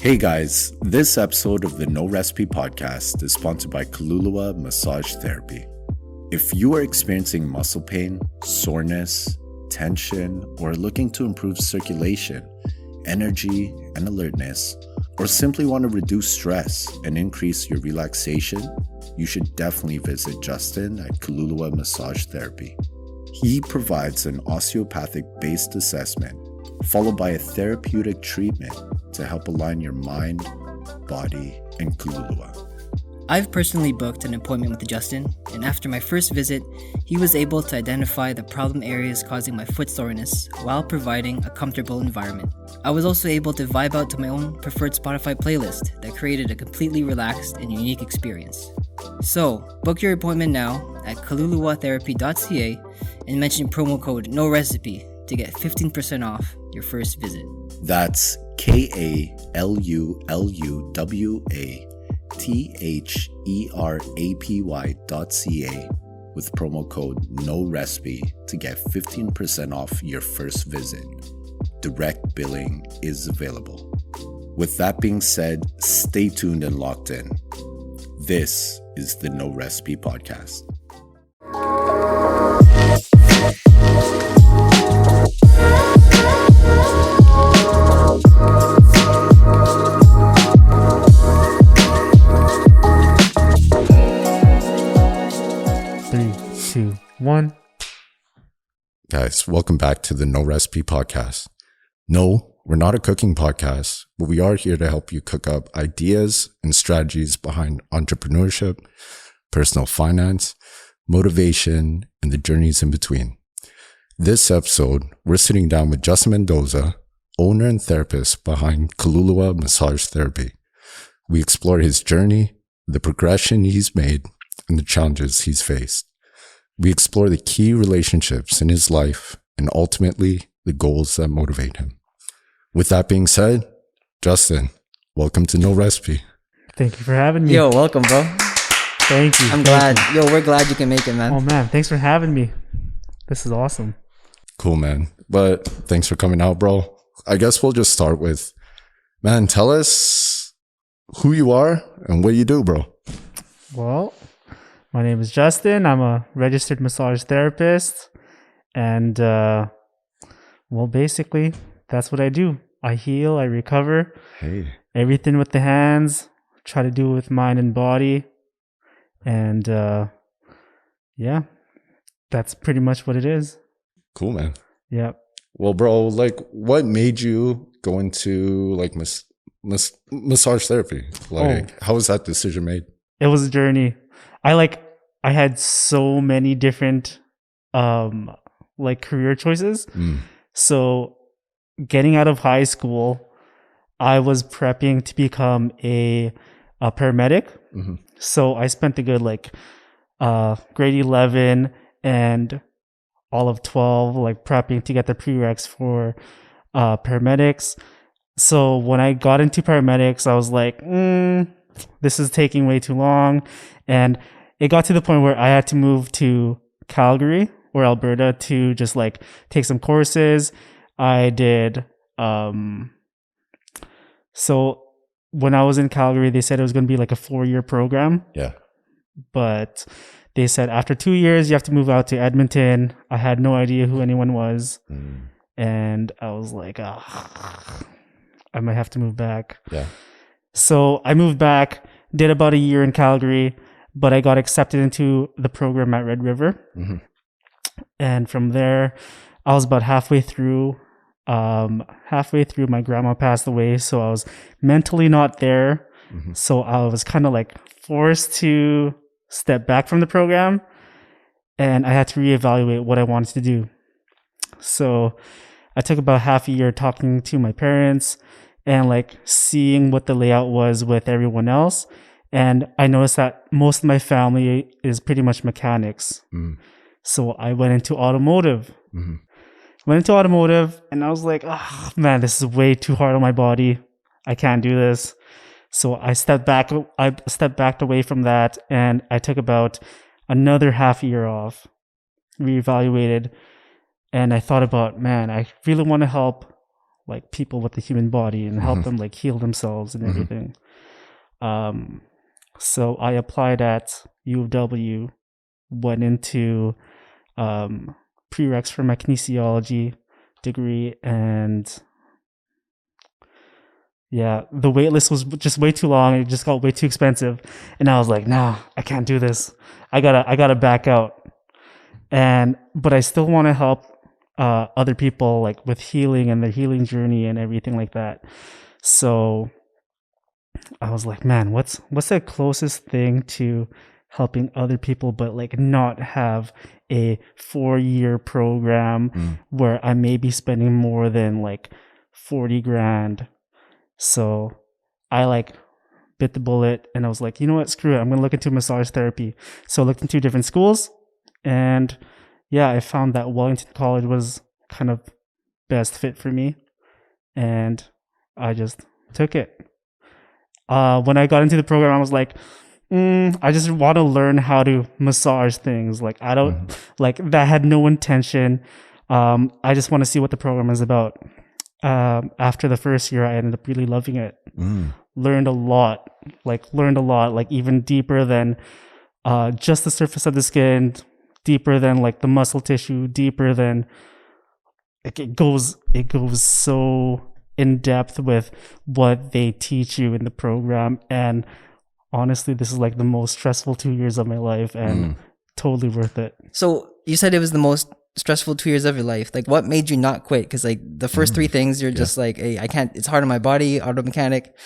Hey guys, this episode of the No Recipe podcast is sponsored by Kaluluwa Massage Therapy. If you are experiencing muscle pain, soreness, tension, or are looking to improve circulation, energy, and alertness, or simply want to reduce stress and increase your relaxation, you should definitely visit Justin at Kaluluwa Massage Therapy. He provides an osteopathic-based assessment followed by a therapeutic treatment to help align your mind, body, and Kaluluwa. I've personally booked an appointment with Justin, and after my first visit, he was able to identify the problem areas causing my foot soreness while providing a comfortable environment. I was also able to vibe out to my own preferred Spotify playlist that created a completely relaxed and unique experience. So, book your appointment now at kaluluwatherapy.ca and mention promo code NORECIPE to get 15% off your first visit. That's KALULUWATHERAPY.ca with promo code NORECIPE to get 15% off your first visit. Direct billing is available. With that being said, stay tuned and locked in. This is the No Recipe Podcast. Three, two, one. Guys, welcome back to the No Recipe Podcast. No, we're not a cooking podcast, but we are here to help you cook up ideas and strategies behind entrepreneurship, personal finance, motivation, and the journeys in between. This episode, we're sitting down with Justin Mendoza, owner and therapist behind Kaluluwa Massage Therapy. We explore his journey, the progression he's made, and the challenges he's faced. We explore the key relationships in his life and ultimately the goals that motivate him. With that being said, Justin, welcome to No Recipe. Thank you for having me. Yo, welcome, bro. Thank you. I'm glad. Yo, we're glad you can make it, man. Oh man, thanks for having me. This is awesome. Cool, man. But thanks for coming out, bro. I guess we'll just start with, man, tell us who you are and what you do, bro. Well, my name is Justin. I'm a registered massage therapist. And, basically, that's what I do. I heal, I recover. Hey. Everything with the hands. Try to do it with mind and body. And, that's pretty much what it is. Cool, man. Yeah. Well, bro, like, what made you go into, like, massage therapy? Like, how was that decision made? It was a journey. I had so many different career choices. So getting out of high school, I was prepping to become a paramedic. Mm-hmm. So I spent a good grade 11 and all of 12 prepping to get the prereqs for paramedics. So when I got into paramedics, I was like, this is taking way too long. And it got to the point where I had to move to Calgary or Alberta to just take some courses. I did. So when I was in Calgary, they said it was going to be like a 4-year program. Yeah. But they said after 2 years, you have to move out to Edmonton. I had no idea who anyone was. And I was like, I might have to move back. Yeah. So I moved back, did about a year in Calgary, but I got accepted into the program at Red River. Mm-hmm. And from there, I was about halfway through. My grandma passed away, so I was mentally not there. Mm-hmm. So I was kind of forced to step back from the program, and I had to reevaluate what I wanted to do. So I took about half a year talking to my parents and seeing what the layout was with everyone else. And I noticed that most of my family is pretty much mechanics. So I went into automotive. Mm-hmm. And I was like, oh man, this is way too hard on my body. I can't do this. So I stepped back away from that, and I took about another half year off, reevaluated, and I thought about, man, I really want to help like people with the human body and help them like heal themselves and everything. So I applied at U of W, went into prereqs for my kinesiology degree, and yeah, the wait list was just way too long. It just got way too expensive, and I was like, nah, I can't do this. I gotta back out. But I still want to help other people like with healing and their healing journey and everything like that. So I was like, man, what's the closest thing to helping other people, but like not have a 4-year program where I may be spending more than like 40 grand. So I like bit the bullet and I was like, you know what, screw it, I'm gonna look into massage therapy. So I looked into different schools, and yeah, I found that Wellington College was kind of best fit for me, and I just took it. When I got into the program, I was like, I just want to learn how to massage things. Like I don't like that had no intention. I just want to see what the program is about. After the first year, I ended up really loving it. Learned a lot, like even deeper than just the surface of the skin, deeper than like the muscle tissue, deeper than like it goes so in depth with what they teach you in the program. And honestly, this is like the most stressful 2 years of my life, and totally worth it. So you said it was the most stressful 2 years of your life. Like, what made you not quit? Because like the first 3 things, you're just like, hey, I can't, it's hard on my body, auto mechanic.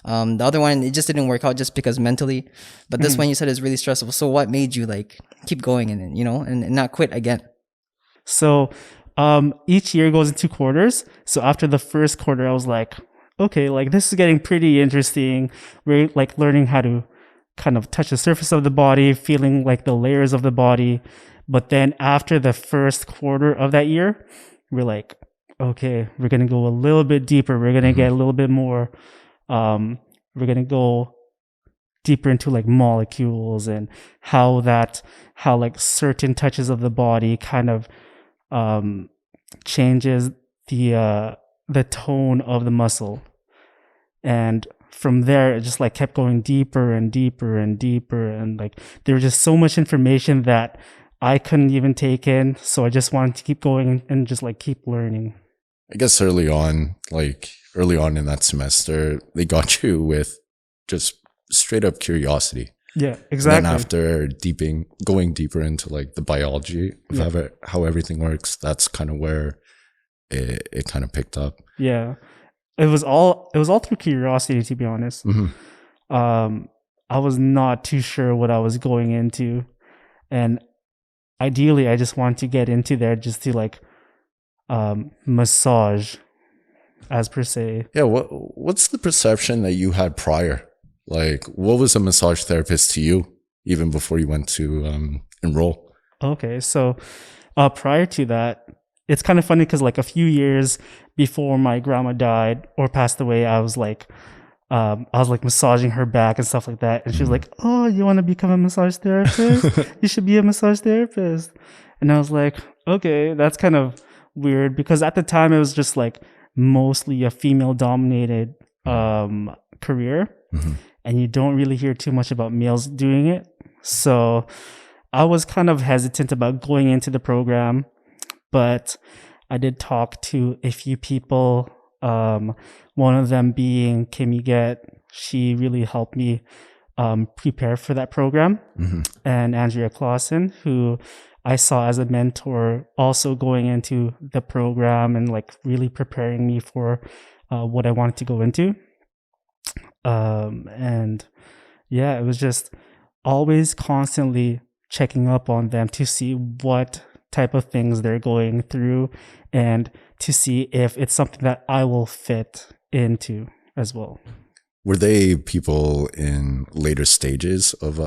The other one, it just didn't work out just because mentally. But this one you said is really stressful. So what made you like keep going and and not quit again? So each year goes in 2 quarters. So after the first quarter, I was like, okay, like this is getting pretty interesting. We're like learning how to kind of touch the surface of the body, feeling like the layers of the body. But then after the first quarter of that year, we're like, okay, we're going to go a little bit deeper. We're going to get a little bit more, we're going to go deeper into like molecules and how like certain touches of the body kind of changes the tone of the muscle. And from there, it just like kept going deeper and deeper and deeper. And like, there was just so much information that I couldn't even take in. So I just wanted to keep going and just like keep learning. I guess early on in that semester, they got you with just straight up curiosity. Yeah, exactly. And then after going deeper into like the biology of how everything works, that's kind of where it kind of picked up. Yeah. It was all through curiosity, to be honest. I was not too sure what I was going into. And ideally, I just wanted to get into there just to like massage as per se. Yeah. What's the perception that you had prior? Like, what was a massage therapist to you even before you went to enroll? Okay. So prior to that, it's kind of funny because like a few years before my grandma died or passed away, I was like massaging her back and stuff like that. And she was like, oh, you want to become a massage therapist? You should be a massage therapist. And I was like, okay, that's kind of weird, because at the time it was just like mostly a female dominated career. And you don't really hear too much about males doing it. So I was kind of hesitant about going into the program, but I did talk to a few people. One of them being Kimmy Get. She really helped me prepare for that program. And Andrea Clausen, who I saw as a mentor, also going into the program and like really preparing me for what I wanted to go into. And yeah, it was just always constantly checking up on them to see what type of things they're going through and to see if it's something that I will fit into as well. Were they people in later stages of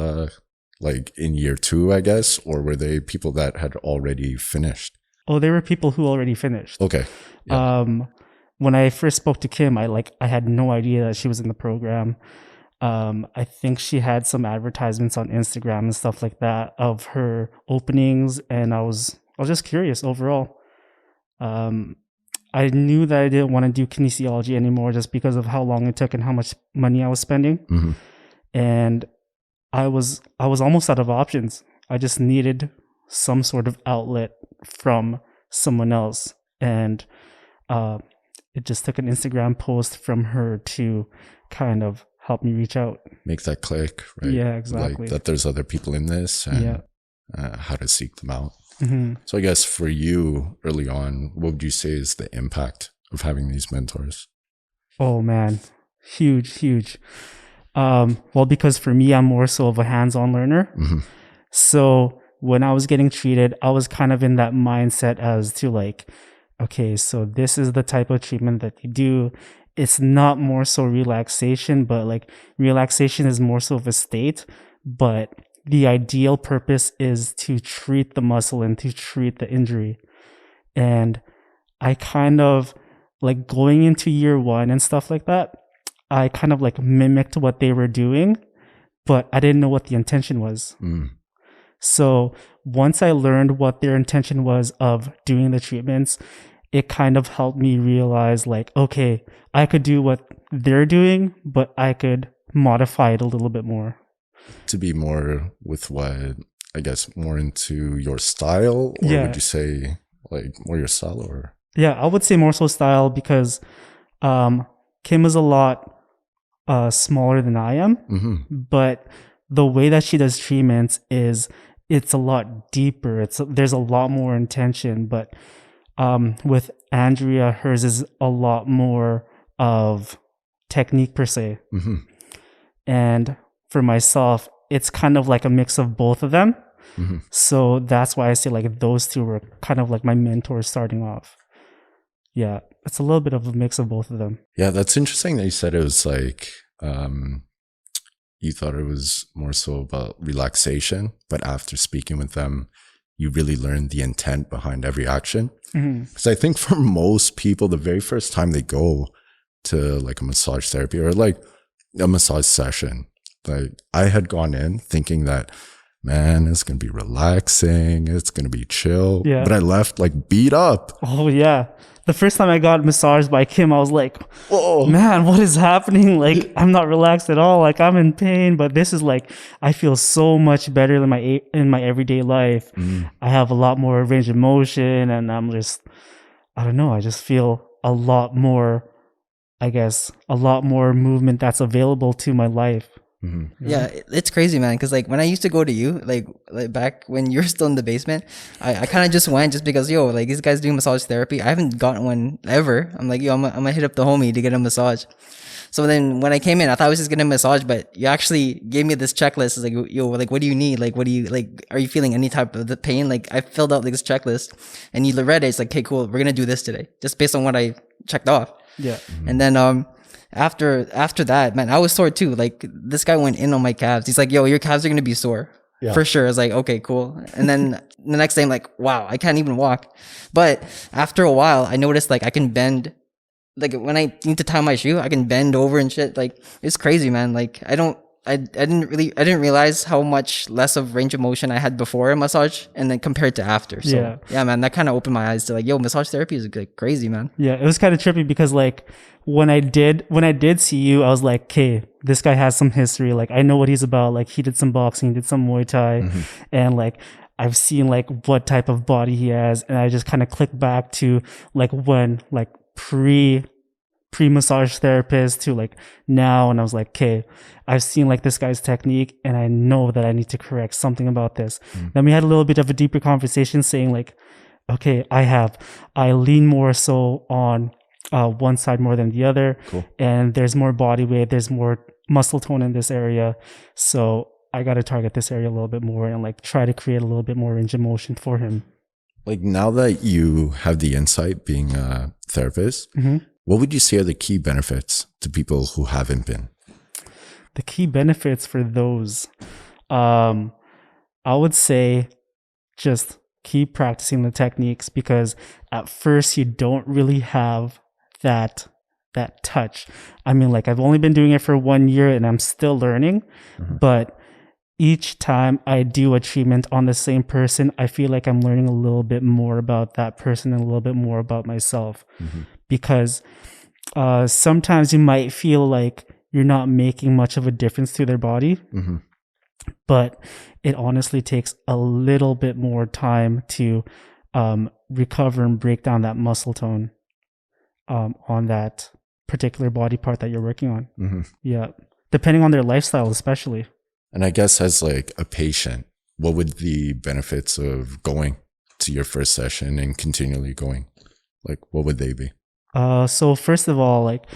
like in year 2, I guess, or were they people that had already finished? Oh, they were people who already finished. Okay. Yeah. When I first spoke to Kim, I had no idea that she was in the program. I think she had some advertisements on Instagram and stuff like that of her openings, and I was just curious overall. I knew that I didn't want to do kinesiology anymore just because of how long it took and how much money I was spending. Mm-hmm. And I was almost out of options. I just needed some sort of outlet from someone else. And it just took an Instagram post from her to kind of help me reach out. Make that click, right? Yeah, exactly. Like that there's other people in this and how to seek them out. Mm-hmm. So I guess for you early on, what would you say is the impact of having these mentors? Oh man, huge. Well, because for me, I'm more so of a hands-on learner. Mm-hmm. So when I was getting treated, I was kind of in that mindset as to like, okay, so this is the type of treatment that you do. It's not more so relaxation, but like relaxation is more so of a state, but the ideal purpose is to treat the muscle and to treat the injury. And I kind of like going into year 1 and stuff like that, I kind of like mimicked what they were doing, but I didn't know what the intention was. So once I learned what their intention was of doing the treatments, it kind of helped me realize like, okay, I could do what they're doing, but I could modify it a little bit more. To be more with what, I guess, more into your style? Or would you say like more your style or? Yeah, I would say more so style because Kim is a lot smaller than I am, but the way that she does treatments is it's a lot deeper. There's a lot more intention, but with Andrea, hers is a lot more of technique per se. And for myself, it's kind of like a mix of both of them. So that's why I say like those two were kind of like my mentors starting off. Yeah, it's a little bit of a mix of both of them. Yeah, that's interesting that you said it was like, you thought it was more so about relaxation, but after speaking with them, you really learned the intent behind every action. Because I think for most people, the very first time they go to like a massage therapy or like a massage session, like I had gone in thinking that, man, it's going to be relaxing. It's going to be chill. Yeah. But I left like beat up. Oh yeah. The first time I got massaged by Kim, I was like, oh man, what is happening? Like, I'm not relaxed at all. Like, I'm in pain, but this is like, I feel so much better than in my everyday life. I have a lot more range of motion and I'm just, I don't know. I just feel a lot more, I guess, a lot more movement that's available to my life. Yeah, it's crazy, man. Because like when I used to go to you, like back when you're still in the basement, I kind of just went just because like these guys doing massage therapy. I haven't gotten one ever. I'm like, I'm gonna hit up the homie to get a massage. So then when I came in, I thought I was just getting a massage, but you actually gave me this checklist. It's like, like what do you need? Like what do you like? Are you feeling any type of the pain? Like I filled out like this checklist, and you read it. It's like, okay, cool. We're gonna do this today, just based on what I checked off. Yeah. And then after that, man, I was sore too. Like this guy went in on my calves. He's like, yo, your calves are gonna be sore. Yeah. For sure. I was like, okay, cool. And then the next day I'm like, wow, I can't even walk. But after a while, I noticed like I can bend. Like when I need to tie my shoe, I can bend over and shit. Like it's crazy, man. Like I didn't realize how much less of range of motion I had before a massage and then compared to after. So yeah man, that kind of opened my eyes to like, yo, massage therapy is like crazy, man. Yeah, it was kind of trippy because like when I did see you, I was like, okay, this guy has some history. Like I know what he's about. Like he did some boxing, he did some Muay Thai, and like I've seen like what type of body he has, and I just kind of clicked back to like when like pre-massage therapist to like now, and I was like, okay, I've seen like this guy's technique and I know that I need to correct something about this. Then we had a little bit of a deeper conversation saying like, okay, I lean more so on one side more than the other. Cool. And there's more body weight, there's more muscle tone in this area, so I got to target this area a little bit more and like try to create a little bit more range of motion for him. Like now that you have the insight being a therapist, what would you say are the key benefits to people who haven't been? The key benefits for those, I would say just keep practicing the techniques, because at first you don't really have that touch. I mean, like I've only been doing it for 1 year and I'm still learning, but each time I do a treatment on the same person, I feel like I'm learning a little bit more about that person and a little bit more about myself. Because sometimes you might feel like you're not making much of a difference to their body, but it honestly takes a little bit more time to recover and break down that muscle tone on that particular body part that you're working on. Yeah. Depending on their lifestyle, especially. And I guess as like a patient, what would the benefits of going to your first session and continually going, like, what would they be? So first of all, like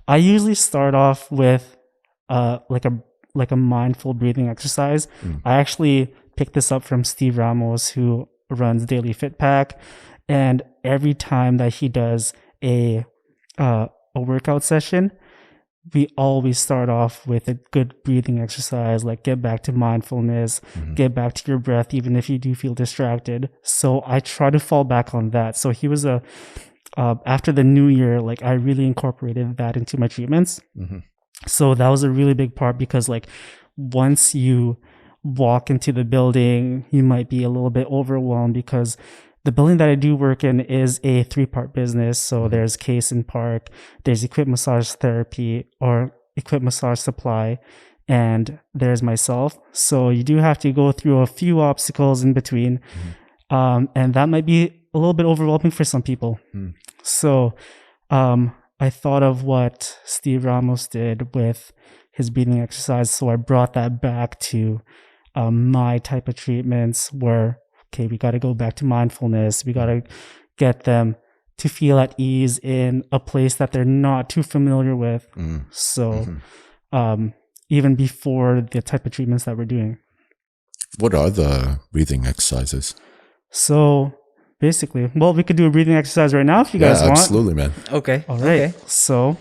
I usually start off with like a mindful breathing exercise. I actually picked this up from Steve Ramos, who runs Daily Fit Pack, and every time that he does a workout session, we always start off with a good breathing exercise, like get back to mindfulness, get back to your breath, even if you do feel distracted. So I try to fall back on that. So he was after the new year, like I really incorporated that into my treatments. So that was a really big part, because like once you walk into the building, you might be a little bit overwhelmed, because the building that I do work in is a 3-part business. So there's Case and Park, there's Equip Massage Therapy or Equip Massage Supply, and there's myself. So you do have to go through a few obstacles in between. And that might be a little bit overwhelming for some people. So I thought of what Steve Ramos did with his breathing exercise. So I brought that back to my type of treatments where, okay, we got to go back to mindfulness. We got to get them to feel at ease in a place that they're not too familiar with. So even before the type of treatments that we're doing. What are the breathing exercises? So basically, well, we could do a breathing exercise right now if you guys want. Absolutely, man. Okay. All right. Okay. So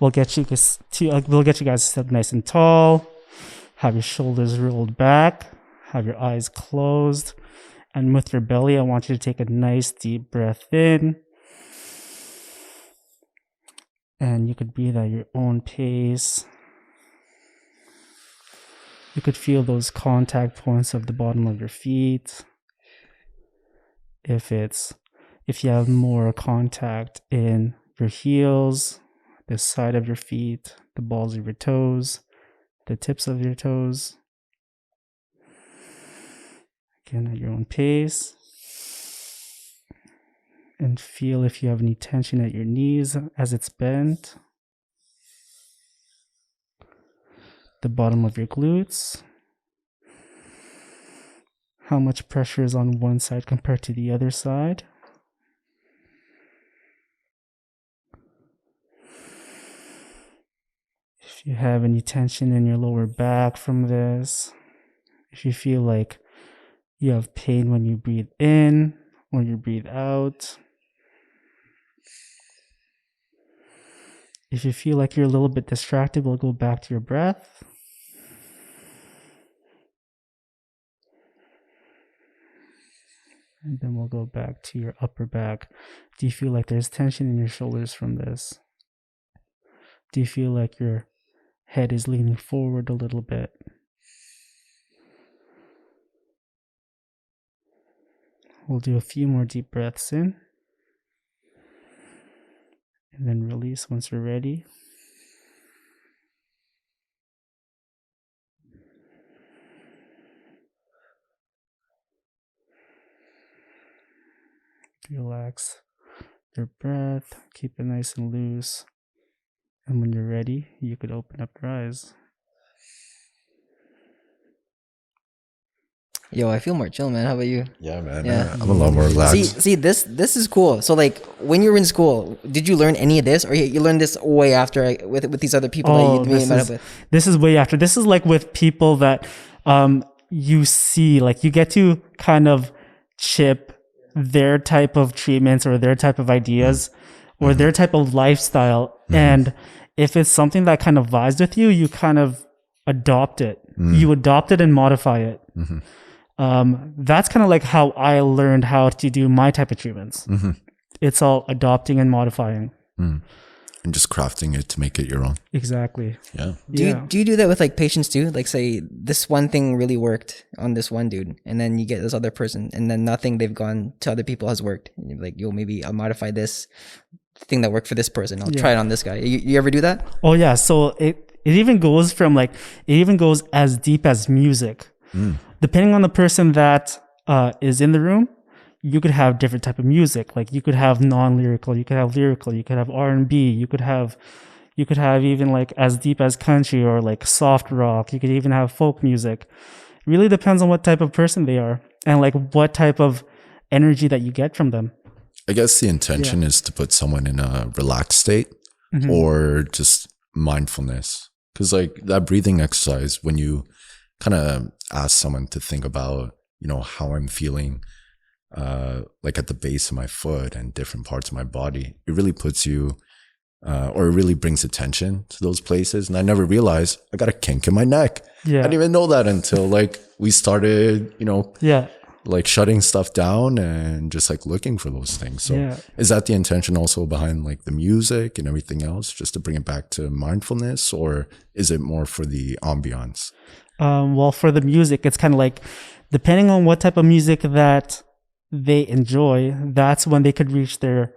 we'll get you guys to sit nice and tall. Have your shoulders rolled back. Have your eyes closed. And with your belly, I want you to take a nice deep breath in. And you could breathe at your own pace. You could feel those contact points of the bottom of your feet. If you have more contact in your heels, the side of your feet, the balls of your toes, the tips of your toes. Again, at your own pace. And feel if you have any tension at your knees as it's bent. The bottom of your glutes. How much pressure is on one side compared to the other side. If you have any tension in your lower back from this, if you feel like you have pain when you breathe in or you breathe out, if you feel like you're a little bit distracted, we'll go back to your breath. And then we'll go back to your upper back. Do you feel like there's tension in your shoulders from this? Do you feel like your head is leaning forward a little bit? We'll do a few more deep breaths in. And then release once you're ready. Relax your breath, keep it nice and loose. And when you're ready, you could open up your eyes. Yo, I feel more chill, man. How about you? Yeah, man. Yeah. I'm a lot more relaxed. See, this is cool. So, like, when you were in school, did you learn any of this, or you learned this way after with these other people that you met up with? This is way after. This is like with people that you see, like you get to kind of chip their type of treatments or their type of ideas or their type of lifestyle. And if it's something that kind of vibes with you, you kind of adopt it. You adopt it and modify it. That's kind of like how I learned how to do my type of treatments. It's all adopting and modifying. and just crafting it to make it your own. Exactly. Yeah. Do you do that with like patients too? Like say this one thing really worked on this one dude, and then you get this other person, and then nothing they've gone to other people has worked. And you're like, yo, maybe I'll modify this thing that worked for this person. I'll try it on this guy. You ever do that? Oh yeah. So it even goes from like, it even goes as deep as music. Depending on the person that is in the room, you could have different type of music. Like you could have non-lyrical, you could have lyrical, you could have R&B, you could have even like as deep as country or like soft rock. You could even have folk music. It really depends on what type of person they are and like what type of energy that you get from them. I guess the intention is to put someone in a relaxed state or just mindfulness. Because like that breathing exercise, when you kind of ask someone to think about, you know, how I'm feeling, like at the base of my foot and different parts of my body, it really puts you, or it really brings attention to those places. And I never realized I got a kink in my neck. Yeah. I didn't even know that until like we started, you know, like shutting stuff down and just like looking for those things. So is that the intention also behind like the music and everything else, just to bring it back to mindfulness, or is it more for the ambiance? Well, for the music, it's kind of like depending on what type of music that they enjoy, that's when they could reach their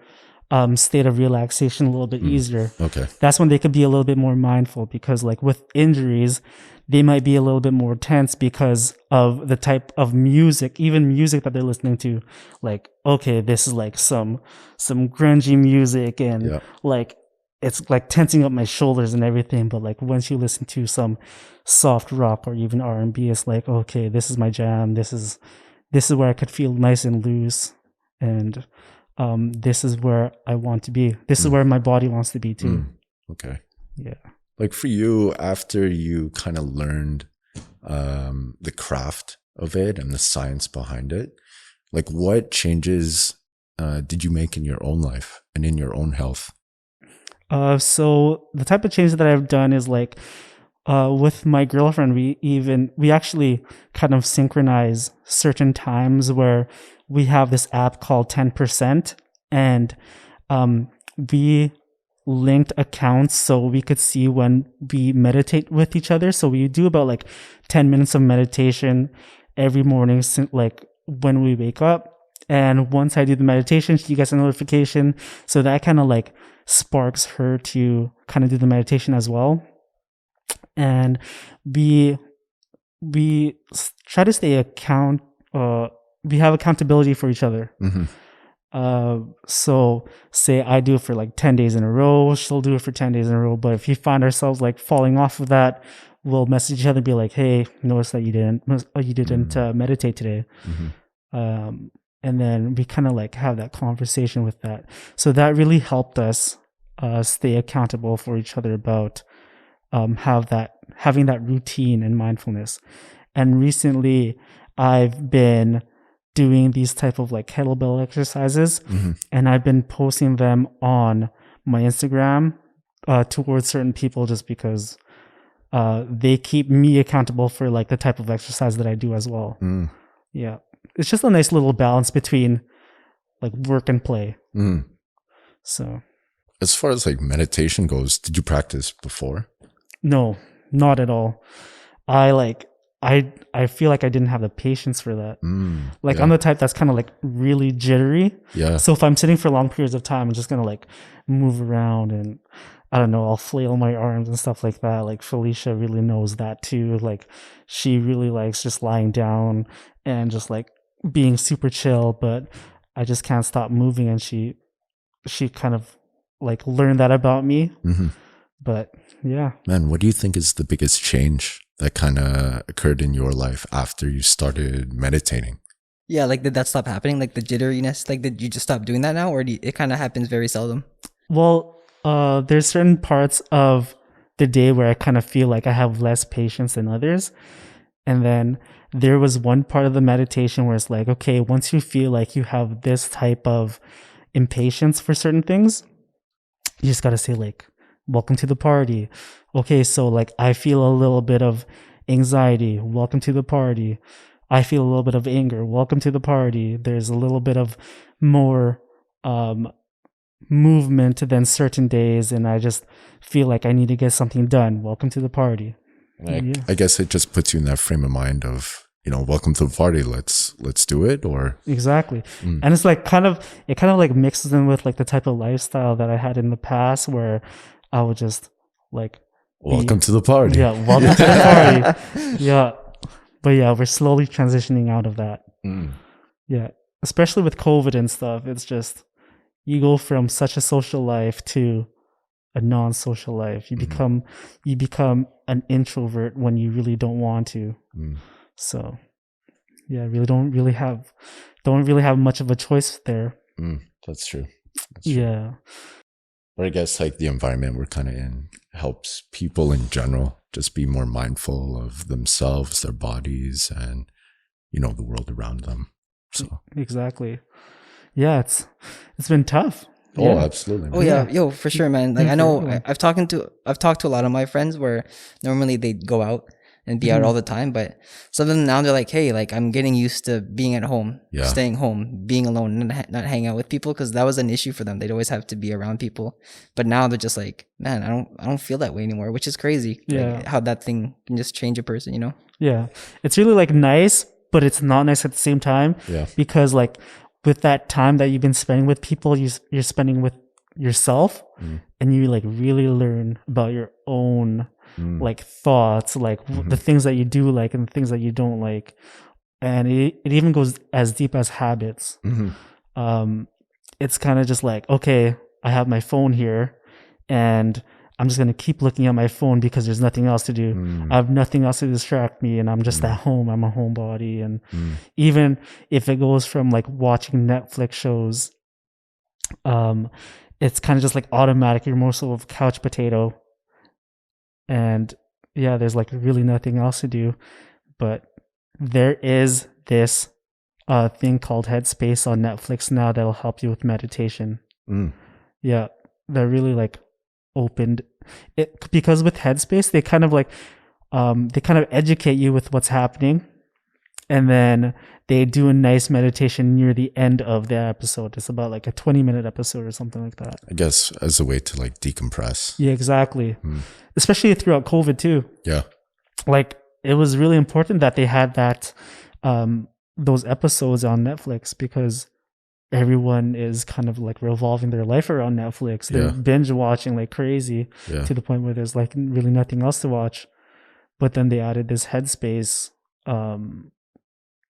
state of relaxation a little bit easier. Okay. That's when they could be a little bit more mindful, because like with injuries, they might be a little bit more tense because of the type of music, even music that they're listening to. Like, okay, this is like some grungy music and like it's like tensing up my shoulders and everything. But like once you listen to some soft rock or even R&B, it's like, okay, this is my jam. This is where I could feel nice and loose, and this is where I want to be. This is where my body wants to be too. Okay. Yeah. Like for you, after you kind of learned the craft of it and the science behind it, like what changes did you make in your own life and in your own health? So the type of change that I've done is like, with my girlfriend, we actually kind of synchronize certain times where we have this app called 10%, and we linked accounts so we could see when we meditate with each other. So we do about like 10 minutes of meditation every morning, like when we wake up. And once I do the meditation, she gets a notification. So that kind of like sparks her to kind of do the meditation as well. And we try to stay we have accountability for each other. So say I do it for like 10 days in a row, she'll do it for 10 days in a row. But if we find ourselves like falling off of that, we'll message each other and be like, hey, notice that you didn't meditate today. And then we kind of like have that conversation with that. So that really helped us stay accountable for each other about having that routine and mindfulness. And recently I've been doing these type of like kettlebell exercises, and I've been posting them on my Instagram towards certain people, just because they keep me accountable for like the type of exercise that I do as well. Yeah. It's just a nice little balance between like work and play. So as far as like meditation goes, did you practice before? No, not at all. I feel like I didn't have the patience for that. I'm the type that's kind of like really jittery. Yeah. So if I'm sitting for long periods of time, I'm just gonna like move around, and I don't know, I'll flail my arms and stuff like that. Like Felicia really knows that too. Like she really likes just lying down and just like being super chill, but I just can't stop moving, and she kind of like learned that about me. But yeah. Man, what do you think is the biggest change that kind of occurred in your life after you started meditating? Yeah, like did that stop happening? Like the jitteriness? Like did you just stop doing that now, or it kind of happens very seldom? Well, there's certain parts of the day where I kind of feel like I have less patience than others. And then there was one part of the meditation where it's like, okay, once you feel like you have this type of impatience for certain things, you just got to say like, welcome to the party. Okay, so like I feel a little bit of anxiety. Welcome to the party. I feel a little bit of anger. Welcome to the party. There's a little bit of more movement than certain days, and I just feel like I need to get something done. Welcome to the party. I guess it just puts you in that frame of mind of, welcome to the party. Let's do it. Or exactly. And it's like it kind of like mixes in with like the type of lifestyle that I had in the past, where I would just like welcome to the party. Yeah, welcome to the party. Yeah, but yeah, we're slowly transitioning out of that. Yeah, especially with COVID and stuff. It's just you go from such a social life to a non-social life. You become an introvert when you really don't want to. So yeah, really don't really have much of a choice there. That's true. Yeah. But I guess like the environment we're kind of in helps people in general just be more mindful of themselves, their bodies, and the world around them. So exactly. Yeah, it's been tough. Oh, absolutely. Man. Oh yeah, yo, for sure, man. Like I know I've talked to a lot of my friends where normally they'd go out and be out all the time, but some of them now they're like, hey, like I'm getting used to being at home, staying home, being alone, and not hanging out with people, because that was an issue for them. They'd always have to be around people, but now they're just like, man, I don't feel that way anymore, which is crazy. Yeah, like, how that thing can just change a person, Yeah, it's really like nice, but it's not nice at the same time. Yeah, because like with that time that you've been spending with people, you're spending with yourself, and you like really learn about your own like thoughts, like the things that you do like and the things that you don't like, and it even goes as deep as habits. It's kind of just like, okay, I have my phone here and I'm just going to keep looking at my phone because there's nothing else to do. I have nothing else to distract me, and I'm just at home. I'm a homebody. And even if it goes from like watching Netflix shows, it's kind of just like automatic. You're more so of a couch potato. And yeah, there's like really nothing else to do. But there is this thing called Headspace on Netflix now that'll help you with meditation. Yeah, they're really like opened it, because with Headspace they kind of educate you with what's happening, and then they do a nice meditation near the end of the episode. It's about like a 20-minute episode or something like that, I guess, as a way to like decompress. Yeah, exactly. Especially throughout COVID too. Yeah, like it was really important that they had that those episodes on Netflix, because everyone is kind of like revolving their life around Netflix. They're binge watching like crazy to the point where there's like really nothing else to watch. But then they added this Headspace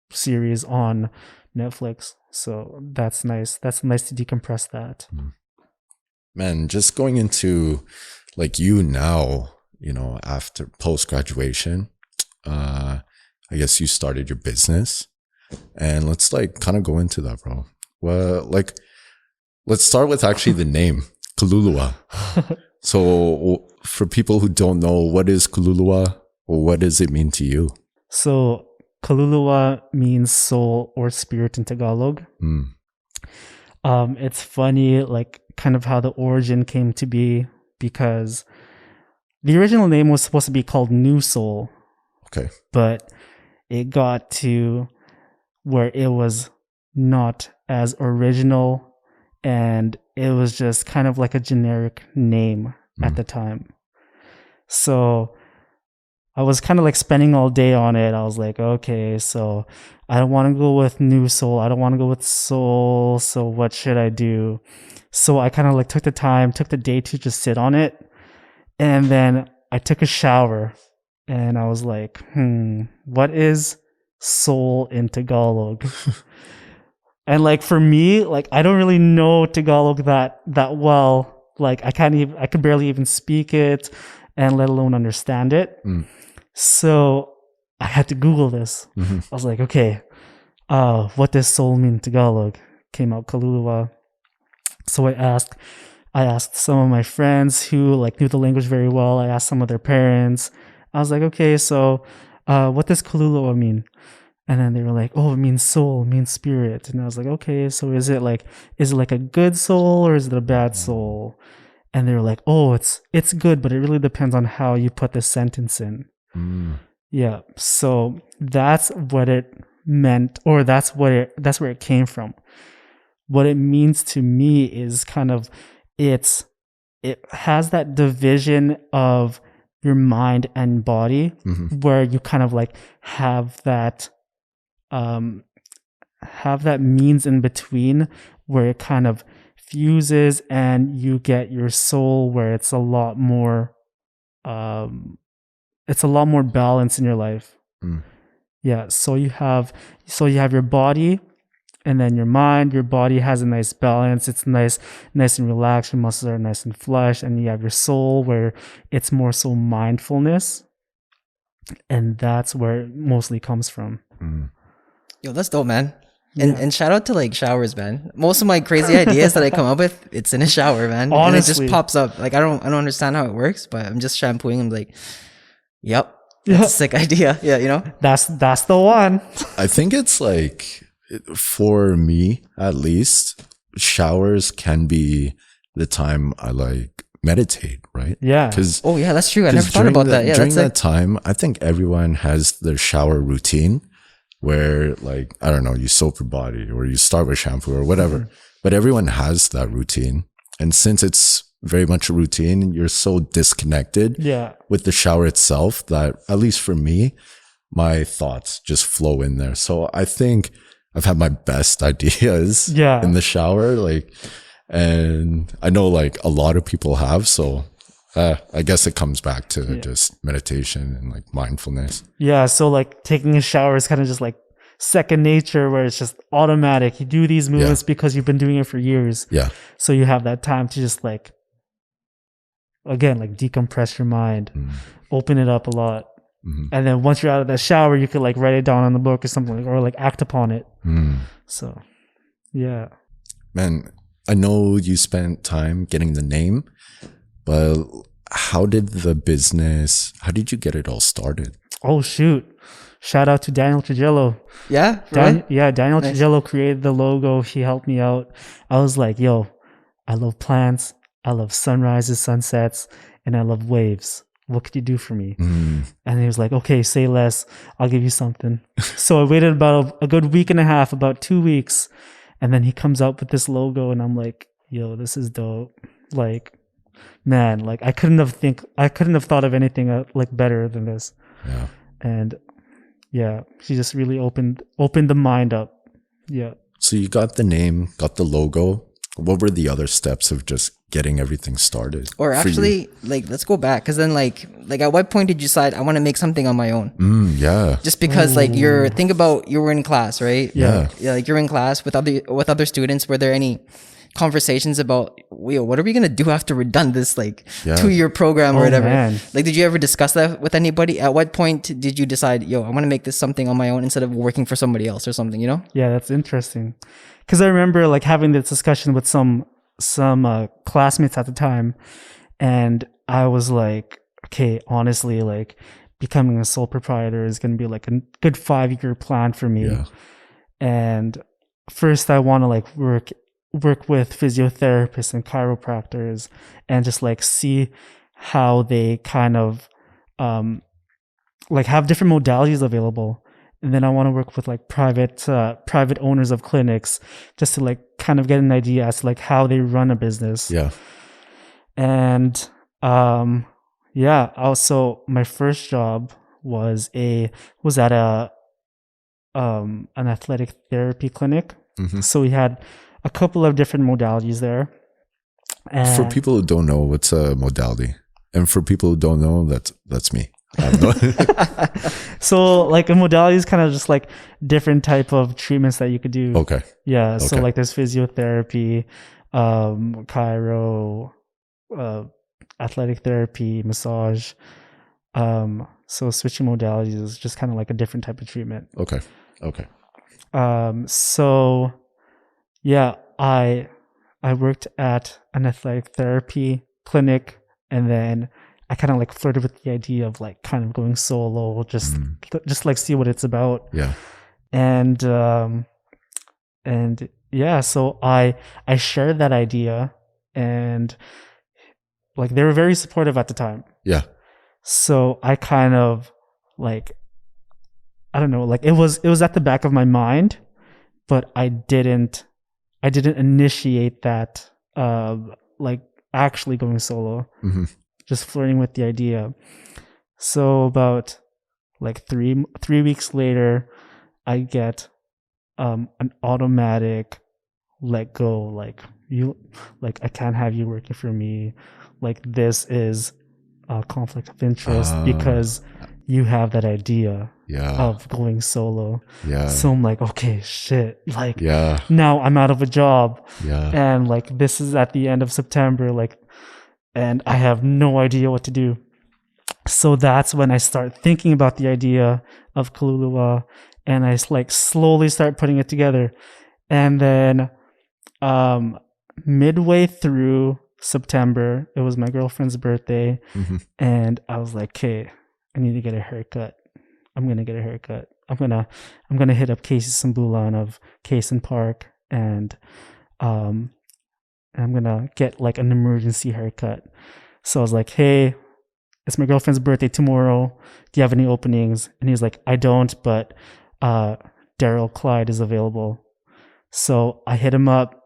series on Netflix. So that's nice. That's nice to decompress that. Man, just going into like you now, after post-graduation, I guess you started your business, and let's like kind of go into that, bro. Well, like, let's start with actually the name, Kaluluwa. So for people who don't know, what is Kaluluwa, or what does it mean to you? So Kaluluwa means soul or spirit in Tagalog. It's funny, like kind of how the origin came to be, because the original name was supposed to be called New Soul. Okay. But it got to where it was not as original, and it was just kind of like a generic name at the time. So I was kind of like spending all day on it. I was like, okay, so I don't want to go with New Soul. I don't want to go with Soul. So what should I do? So I kind of like took the day to just sit on it. And then I took a shower and I was like, what is soul in Tagalog? And like for me, like I don't really know Tagalog that well. Like I could barely even speak it, and let alone understand it. So I had to Google this. I was like, okay, what does soul mean in Tagalog? Came out Kaluluwa. So I asked some of my friends who like knew the language very well. I asked some of their parents. I was like, okay, so what does Kaluluwa mean? And then they were like, oh, it means soul, it means spirit. And I was like, okay, so is it like a good soul or is it a bad soul? And they were like, oh, it's good, but it really depends on how you put the sentence in. Yeah. So that's what it meant, or that's where it came from. what it means to me is kind of it has that division of your mind and body where you kind of like have that means in between where it kind of fuses and you get your soul where it's a lot more balance in your life. Yeah, so you have your body and then your mind. Your body has a nice balance. It's nice and relaxed. Your muscles are nice and flush. And you have your soul where it's more so mindfulness. And that's where it mostly comes from. Yo, that's dope, man. And shout out to like showers, man. Most of my crazy ideas that I come up with, it's in a shower, man. Honestly. And it just pops up. Like I don't understand how it works, but I'm just shampooing. I'm like, yep, that's a sick idea. Yeah, you know? That's the one. I think it's like, for me at least, showers can be the time I like meditate, right? Yeah. Oh yeah, that's true. I never thought about that. Yeah, during that's that time, I think everyone has their shower routine where, like, I don't know, you soap your body or you start with shampoo or whatever, but everyone has that routine. And since it's very much a routine, you're so disconnected with the shower itself that, at least for me, my thoughts just flow in there. So I think I've had my best ideas in the shower, like, and I know like a lot of people have. So I guess it comes back to just meditation and like mindfulness. Yeah. So like taking a shower is kind of just like second nature where it's just automatic. You do these movements because you've been doing it for years. Yeah. So you have that time to just like, again, like decompress your mind, open it up a lot. And then once you're out of the shower, you could like write it down on the book or something, or like act upon it. So, yeah. Man, I know you spent time getting the name, but how did you get it all started? Oh, shoot. Shout out to Daniel Trujillo. Yeah? Daniel Trujillo created the logo. He helped me out. I was like, yo, I love plants. I love sunrises, sunsets, and I love waves. What could you do for me? And he was like, okay, say less. I'll give you something. So I waited about a good week and a half, about 2 weeks. And then he comes out with this logo and I'm like, yo, this is dope. Like, man, like I couldn't have thought of anything like better than this. Yeah. And yeah, she just really opened the mind up. Yeah. So you got the name, got the logo. What were the other steps of just getting everything started? Or actually, like, let's go back. Because then, like at what point did you decide I want to make something on my own? Yeah. Just because, like, you were in class, right? Yeah. Like you're in class with other students. Were there any conversations about, what are we gonna do after we're done this 2-year program or whatever? Man. Like, did you ever discuss that with anybody? At what point did you decide, I want to make this something on my own instead of working for somebody else or something? You know? Yeah, that's interesting. Because I remember like having this discussion with some classmates at the time, and I was like, okay, honestly, like becoming a sole proprietor is going to be like a good 5-year plan for me. Yeah. And first I want to like work with physiotherapists and chiropractors and just like see how they kind of like have different modalities available. And then I want to work with like private owners of clinics just to like kind of get an idea as to like how they run a business. Yeah. And also my first job was at an athletic therapy clinic. So we had a couple of different modalities there. And for people who don't know, what's a modality? And for people who don't know, that's me. So like a modality is kind of just like different type of treatments that you could do. Okay. Yeah. So like there's physiotherapy, chiro, athletic therapy, massage. So switching modalities is just kind of like a different type of treatment. Okay. So yeah, I worked at an athletic therapy clinic, and then I kind of like flirted with the idea of like kind of going solo, just like see what it's about. Yeah. And yeah, so I shared that idea, and like they were very supportive at the time. Yeah. So I kind of like, I don't know, like it was at the back of my mind, but I didn't I didn't initiate that, like actually going solo, just flirting with the idea. So about like three weeks later, I get an automatic let go. Like I can't have you working for me. Like this is a conflict of interest because you have that idea of going solo. So I'm like, okay, shit. Like now I'm out of a job. And like this is at the end of September. Like, and I have no idea what to do. So that's when I start thinking about the idea of Kaluluwa, and I like slowly start putting it together. And then midway through September, it was my girlfriend's birthday, and I was like, okay, I need to get a haircut. I'm gonna get a haircut. I'm gonna hit up Casey Sambulan of Cason Park, and I'm gonna get like an emergency haircut. So I was like, hey, it's my girlfriend's birthday tomorrow. Do you have any openings? And he's like, I don't, but Daryl Clyde is available. So I hit him up.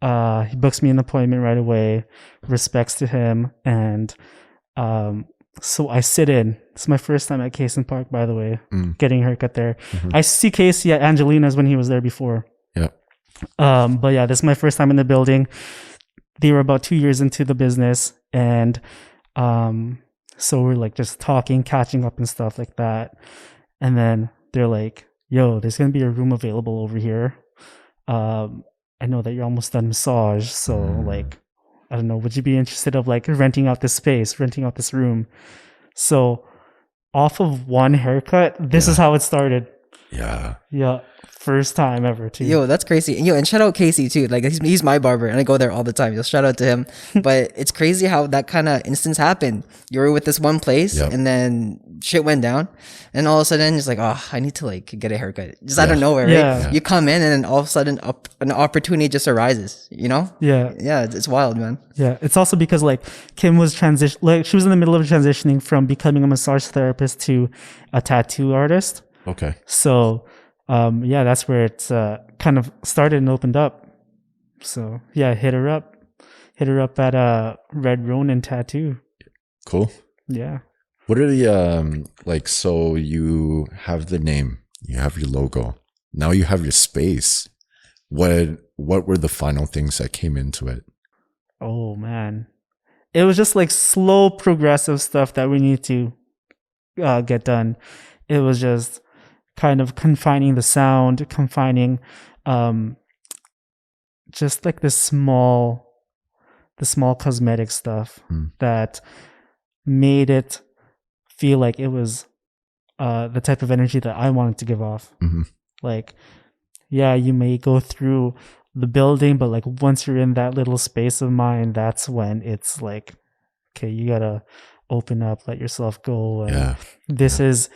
He books me an appointment right away. Respects to him. And so I sit in. It's my first time at Cason Park, by the way, getting a haircut there. I see Casey at Angelina's when he was there before. Yeah. But yeah, this is my first time in the building. They were about 2 years into the business, and so we're like just talking, catching up and stuff like that. And then they're like, yo, there's going to be a room available over here. I know that you're almost done massage. So like, I don't know, would you be interested of like renting out this space, renting out this room? So off of one haircut, this is how it started. Yeah. First time ever too. Yo, that's crazy. And shout out Casey too. Like he's my barber and I go there all the time. Just shout out to him. But it's crazy how that kind of instance happened. You were with this one place and then shit went down, and all of a sudden it's like, oh, I need to like get a haircut. Just out of nowhere, right? Yeah. You come in and then all of a sudden an opportunity just arises, you know? Yeah, it's wild, man. Yeah, it's also because like Kim was she was in the middle of transitioning from becoming a massage therapist to a tattoo artist. Okay. So that's where it's kind of started and opened up. So yeah, hit her up at Red Ronin Tattoo. Cool. Yeah. What are the like? So you have the name, you have your logo, now you have your space. What were the final things that came into it? Oh man, it was just like slow, progressive stuff that we need to get done. It was just kind of confining the sound, just like the small cosmetic stuff that made it feel like it was the type of energy that I wanted to give off. Like, yeah, you may go through the building, but like once you're in that little space of mind, that's when it's like, okay, you gotta open up, let yourself go. And this is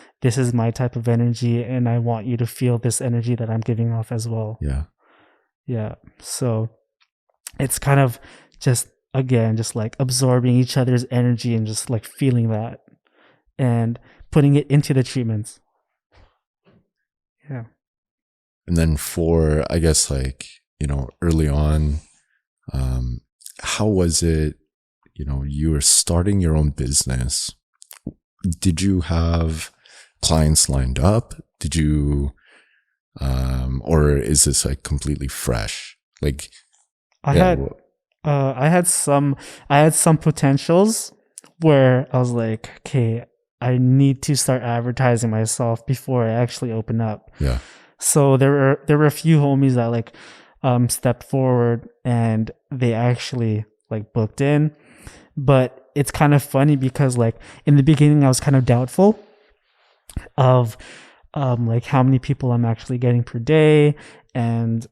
my type of energy, and I want you to feel this energy that I'm giving off as well. Yeah. So it's kind of just, again, just like absorbing each other's energy and just like feeling that and putting it into the treatments. Yeah. And then for, I guess, like, early on, how was it, you were starting your own business? Did you have clients lined up? Did you, or is this like completely fresh? Like, I had some potentials where I was like, okay, I need to start advertising myself before I actually open up. Yeah. So there were a few homies that like stepped forward and they actually like booked in. But it's kind of funny because like in the beginning I was kind of doubtful of like how many people I'm actually getting per day, and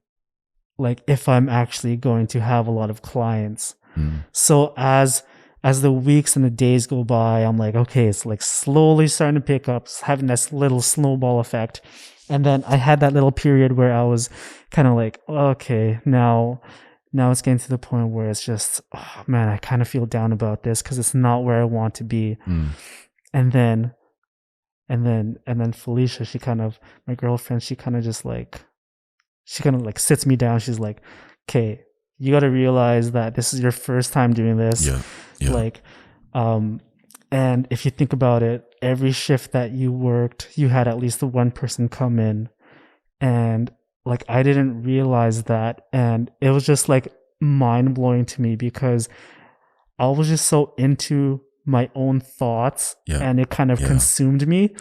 like if I'm actually going to have a lot of clients. So as the weeks and the days go by, I'm like, okay, it's like slowly starting to pick up, having this little snowball effect. And then I had that little period where I was kind of like, okay, now it's getting to the point where it's just, oh man, I kind of feel down about this because it's not where I want to be. And then Felicia, my girlfriend, she kind of sits me down. She's like, okay, you got to realize that this is your first time doing this. Like, and if you think about it, every shift that you worked, you had at least one person come in. And like, I didn't realize that. And it was just like mind blowing to me because I was just so into my own thoughts and it kind of consumed me.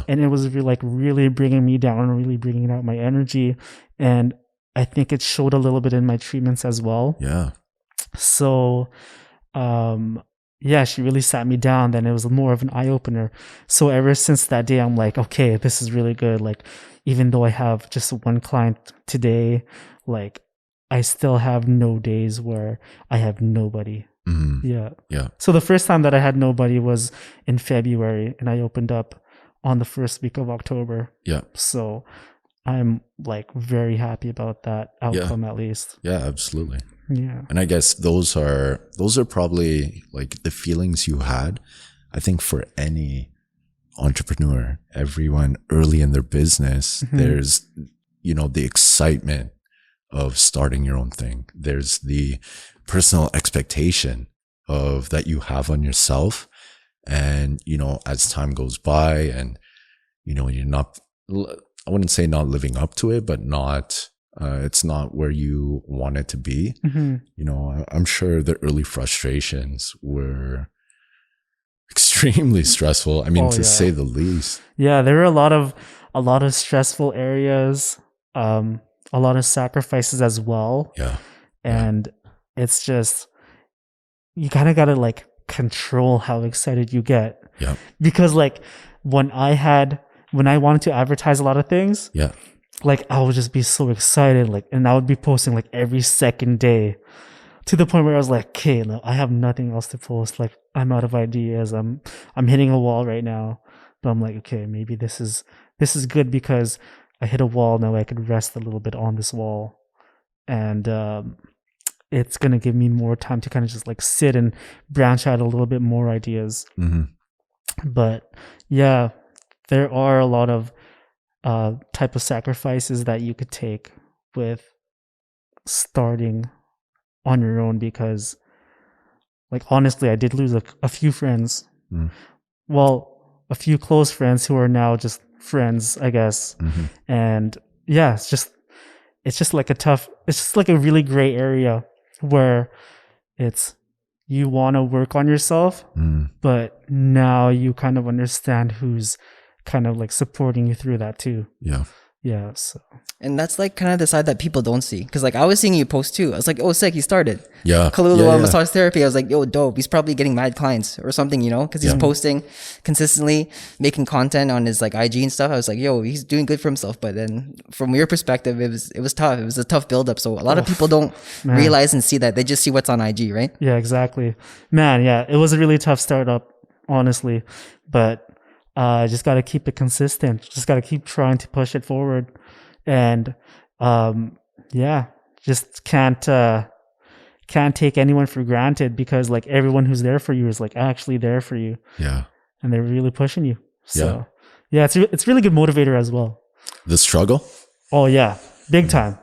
And it was really bringing me down and really bringing out my energy. And I think it showed a little bit in my treatments as well. So, she really sat me down. Then it was more of an eye opener. So ever since that day, I'm like, okay, this is really good. Like, even though I have just one client today, like, I still have no days where I have nobody. So the first time that I had nobody was in February, and I opened up on the first week of October. So I'm like very happy about that outcome, at least. Absolutely. And I guess those are probably like the feelings you had. I think for any entrepreneur, everyone early in their business, there's, the excitement of starting your own thing. There's the personal expectation of that you have on yourself. And, as time goes by and, you're not, I wouldn't say not living up to it, but not, it's not where you want it to be. I'm sure the early frustrations were extremely stressful. I mean, to say the least. There were a lot of stressful areas, a lot of sacrifices as well. And it's just, you kind of got to like control how excited you get. Because like when I wanted to advertise a lot of things, like I would just be so excited, like, and I would be posting like every second day, to the point where I was like, okay, no, I have nothing else to post. Like, I'm out of ideas. I'm hitting a wall right now. But I'm like, okay, maybe this is good because I hit a wall. Now I could rest a little bit on this wall. And it's going to give me more time to kind of just like sit and branch out a little bit more ideas. But yeah, there are a lot of type of sacrifices that you could take with starting on your own, because like honestly, I did lose a few friends. Well, a few close friends who are now just friends, I guess. And yeah, it's just like a really gray area where it's, you want to work on yourself, but now you kind of understand who's kind of like supporting you through that too. So, and that's like kind of the side that people don't see, because like I was seeing you post too. I was like, oh sick, he started Kaluluwa massage therapy. I was like, yo, dope, he's probably getting mad clients or something, because he's posting consistently, making content on his like IG and stuff. I was like, yo, he's doing good for himself. But then from your perspective, it was tough. It was a tough build up. So a lot of people don't realize and see that. They just see what's on IG, right? Exactly, man. It was a really tough startup, honestly, but just got to keep it consistent. Just got to keep trying to push it forward. And just can't take anyone for granted, because like everyone who's there for you is like actually there for you. And they're really pushing you. So it's really good motivator as well. The struggle? Oh yeah, big time.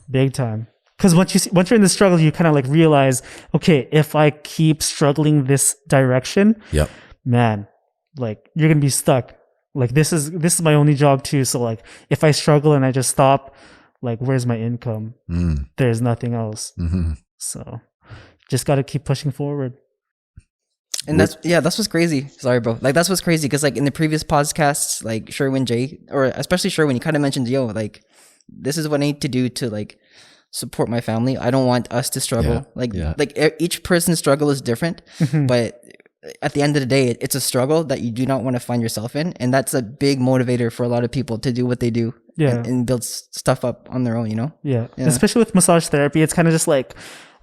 Big time. Because once you're in the struggle, you kind of like realize, okay, if I keep struggling this direction, man, like you're gonna be stuck. Like this is my only job too. So like if I struggle and I just stop, like where's my income? There's nothing else. So just got to keep pushing forward. And that's what's crazy. Sorry, bro. Like that's what's crazy, because like in the previous podcasts, like Sherwin J, or especially Sherwin, you kind of mentioned, yo, like this is what I need to do to like support my family. I don't want us to struggle. Like each person's struggle is different, but at the end of the day, it's a struggle that you do not want to find yourself in. And that's a big motivator for a lot of people to do what they do and build stuff up on their own, Especially with massage therapy, it's kind of just like,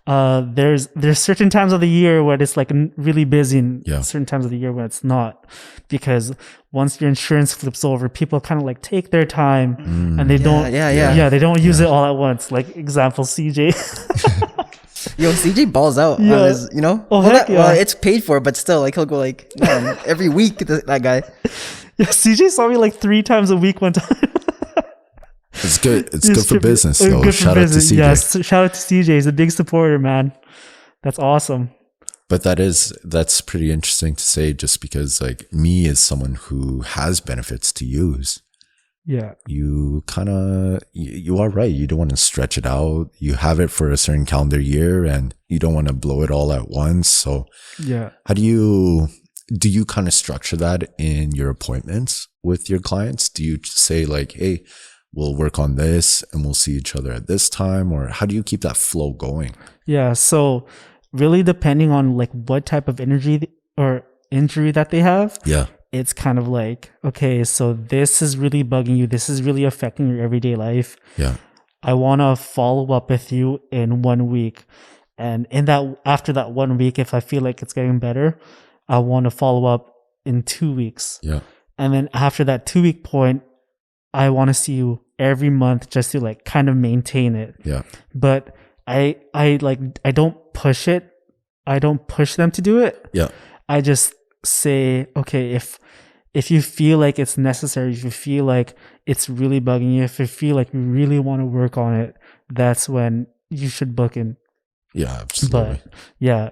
there's certain times of the year where it's like really busy, and certain times of the year when it's not, because once your insurance flips over, people kind of like take their time and they don't they don't use it all at once. Like example, CJ. Yo, CJ balls out on his, Oh, heck yeah. Well, it's paid for, but still, like he'll go like, man, every week, that guy. Yeah, CJ saw me like 3 times a week one time. It's good. It's good for business, though. Shout out to CJ. Yes, shout out to CJ. He's a big supporter, man. That's awesome. But that's pretty interesting to say, just because like me as someone who has benefits to use. Yeah. You are right. You don't want to stretch it out. You have it for a certain calendar year and you don't want to blow it all at once. So yeah. How do you kind of structure that in your appointments with your clients? Do you say like, hey, we'll work on this and we'll see each other at this time? Or how do you keep that flow going? Yeah. So really depending on like what type of energy or injury that they have. Yeah. It's kind of like, okay, so this is really bugging you. This is really affecting your everyday life. Yeah. I want to follow up with you in 1 week. And after that 1 week, if I feel like it's getting better, I want to follow up in 2 weeks. Yeah. And then after that 2 week point, I want to see you every month just to like kind of maintain it. Yeah. But I don't push it. I don't push them to do it. Yeah. I just say, okay, if you feel like it's necessary, if you feel like it's really bugging you, if you feel like you really want to work on it, that's when you should book in. Yeah, absolutely. But yeah,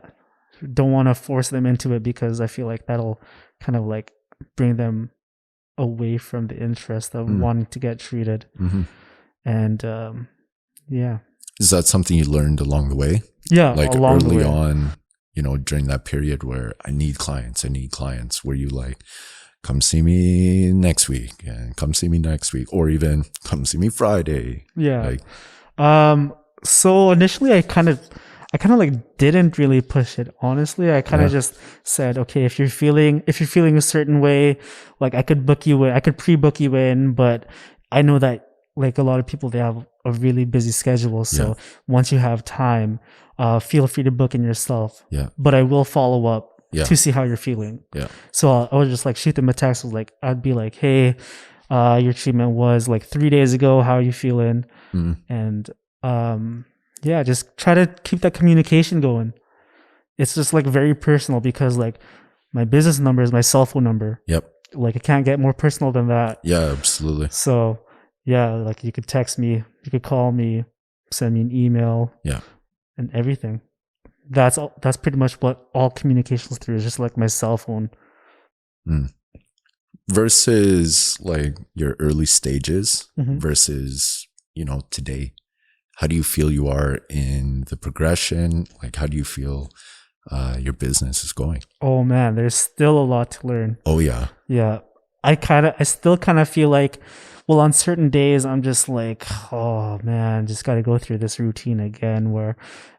don't want to force them into it, because I feel like that'll kind of like bring them away from the interest of wanting to get treated. Mm-hmm. And yeah. Is that something you learned along the way? Yeah, like along early the way. on, during that period where I need clients, were you like, come see me next week and come see me next week, or even come see me Friday? Yeah. So initially I kind of like didn't really push it. Honestly, I kind of just said, okay, if you're feeling a certain way, like I could pre-book you in, but I know that like a lot of people, they have a really busy schedule. So once you have time, feel free to book in yourself. Yeah. But I will follow up to see how you're feeling. Yeah. So I would just like shoot them a text. I'd be like, hey, your treatment was like 3 days ago. How are you feeling? And just try to keep that communication going. It's just like very personal, because like my business number is my cell phone number. Yep. Like it can't get more personal than that. Yeah, absolutely. So yeah, like you could text me, you could call me, send me an email. Yeah. And everything. That's pretty much what all communications through is, just like my cell phone. Versus like your early stages versus, today. How do you feel you are in the progression? Like, how do you feel your business is going? Oh man, there's still a lot to learn. Oh yeah. Yeah. I still kind of feel like, well, on certain days, I'm just like, oh man, just got to go through this routine again where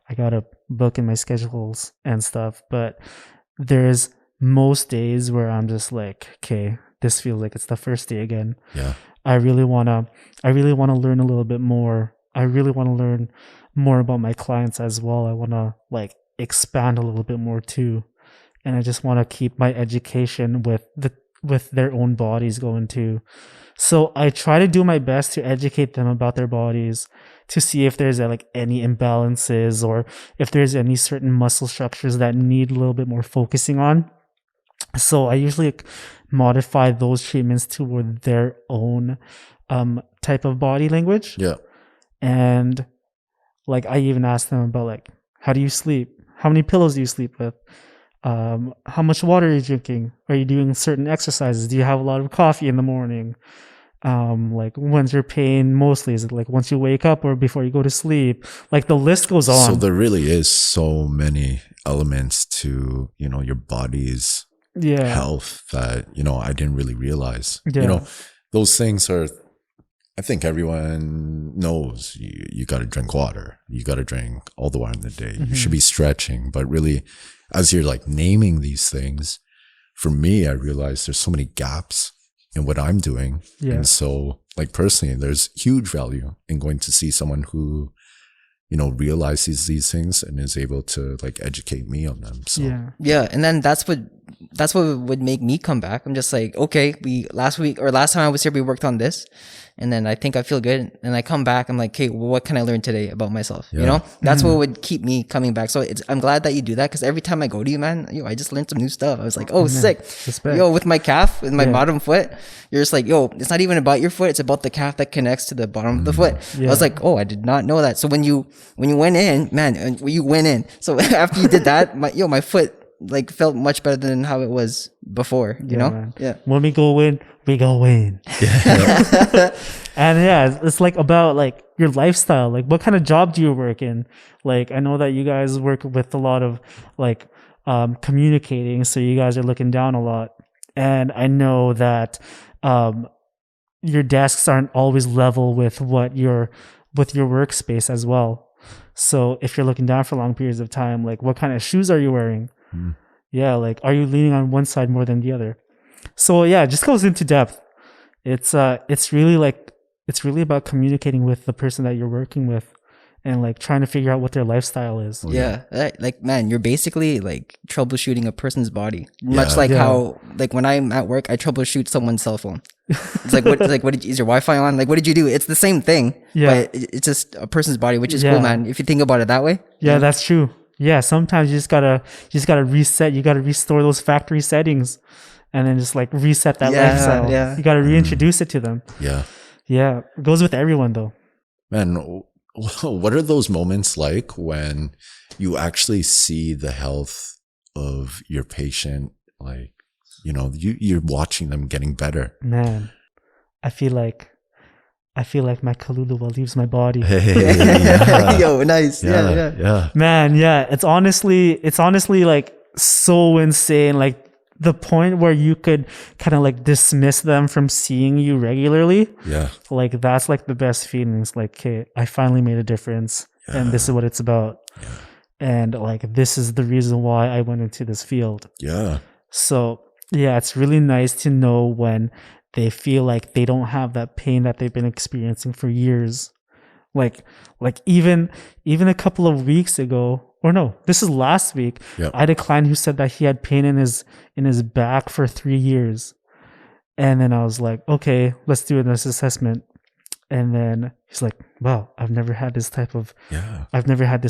I got to book in my schedules and stuff. But there's most days where I'm just like, okay, this feels like it's the first day again. Yeah. I really want to learn a little bit more. I really want to learn more about my clients as well. I want to like expand a little bit more too. And I just want to keep my education with their own bodies going too. So I try to do my best to educate them about their bodies, to see if there's like any imbalances or if there's any certain muscle structures that need a little bit more focusing on. So I usually modify those treatments toward their own type of body language. Yeah. And like I even ask them about like, how do you sleep? How many pillows do you sleep with? How much water are you drinking? Are you doing certain exercises? Do you have a lot of coffee in the morning? Like when's your pain mostly? Is it like once you wake up or before you go to sleep? Like the list goes on. So there really is so many elements to, your body's health that, I didn't really realize. Yeah. Those things are, I think everyone knows you got to drink water. You got to drink all the water in the day. You should be stretching. But really, as you're like naming these things, for me, I realized there's so many gaps in what I'm doing. Yeah. And so like personally, there's huge value in going to see someone who, realizes these things and is able to like educate me on them. So yeah. And then that's what that's what would make me come back. I'm just like, okay, last time I was here, we worked on this, and then I think I feel good, and I come back, I'm like, okay, well, what can I learn today about myself? You know, that's what would keep me coming back. So I'm glad that you do that, because every time I go to you, man, I just learned some new stuff. I was like, oh, sick. Respect. Yo, with my calf, with my bottom foot, you're just like, yo, it's not even about your foot, it's about the calf that connects to the bottom of the foot. I was like, oh, I did not know that. So when you went in, man, you went in. So after you did that, my foot like felt much better than how it was before, you know? Man. Yeah. When we go in, we go in. Yeah. And it's like about like your lifestyle. Like, what kind of job do you work in? Like, I know that you guys work with a lot of like communicating, so you guys are looking down a lot. And I know that your desks aren't always level with your workspace as well. So if you're looking down for long periods of time, like, what kind of shoes are you wearing? Yeah, like, are you leaning on one side more than the other? So yeah, it just goes into depth. It's really about communicating with the person that you're working with, and like trying to figure out what their lifestyle is. Yeah. Like, man, you're basically like troubleshooting a person's body. Much like how, like, when I'm at work, I troubleshoot someone's cell phone. It's like, what is your Wi-Fi on? Like, what did you do? It's the same thing, but it's just a person's body, which is cool, man. If you think about it that way. Yeah, that's true. Yeah, sometimes you just gotta reset. You gotta restore those factory settings, and then just like reset that lifestyle. Yeah, you gotta reintroduce it to them. Yeah. It goes with everyone though. Man, what are those moments like when you actually see the health of your patient? Like, you know, you're watching them getting better. Man, I feel like my Kaluluwa leaves my body. Hey, Yo, nice. Yeah. Man, it's honestly like so insane. Like, the point where you could kind of like dismiss them from seeing you regularly. Yeah. Like, that's like the best feeling. It's like, okay, I finally made a difference, and this is what it's about. Yeah. And like, this is the reason why I went into this field. Yeah. So yeah, it's really nice to know when they feel like they don't have that pain that they've been experiencing for years. Like even a couple of weeks ago, or no, this is last week. Yep. I had a client who said that he had pain in his back for 3 years. And then I was like, okay, let's do this assessment. And then he's like, wow, I've never had this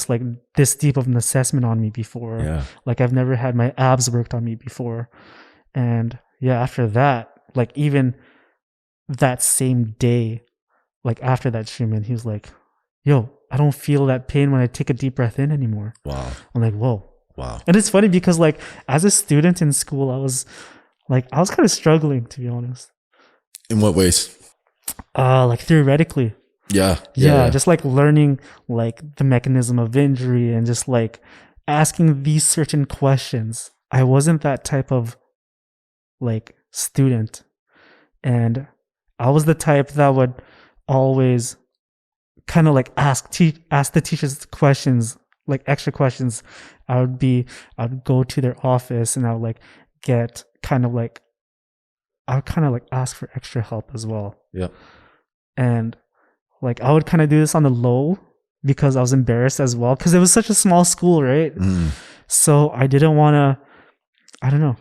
like this deep of an assessment on me before. Yeah. Like, I've never had my abs worked on me before. And yeah, after that, like, even that same day, like after that treatment, he was like, yo, I don't feel that pain when I take a deep breath in anymore. Wow. I'm like, whoa. Wow. And it's funny because like, as a student in school, I was kind of struggling, to be honest. In what ways? Like, theoretically. Yeah. Just like learning like the mechanism of injury and just like asking these certain questions. I wasn't that type of like student. And I was the type that would always kind of like ask the teachers questions, like extra questions. I would go to their office and I would like get kind of like, I would kind of like ask for extra help as well. Yeah. And like, I would kind of do this on the low because I was embarrassed as well, because it was such a small school, right? So I didn't want to, I don't know.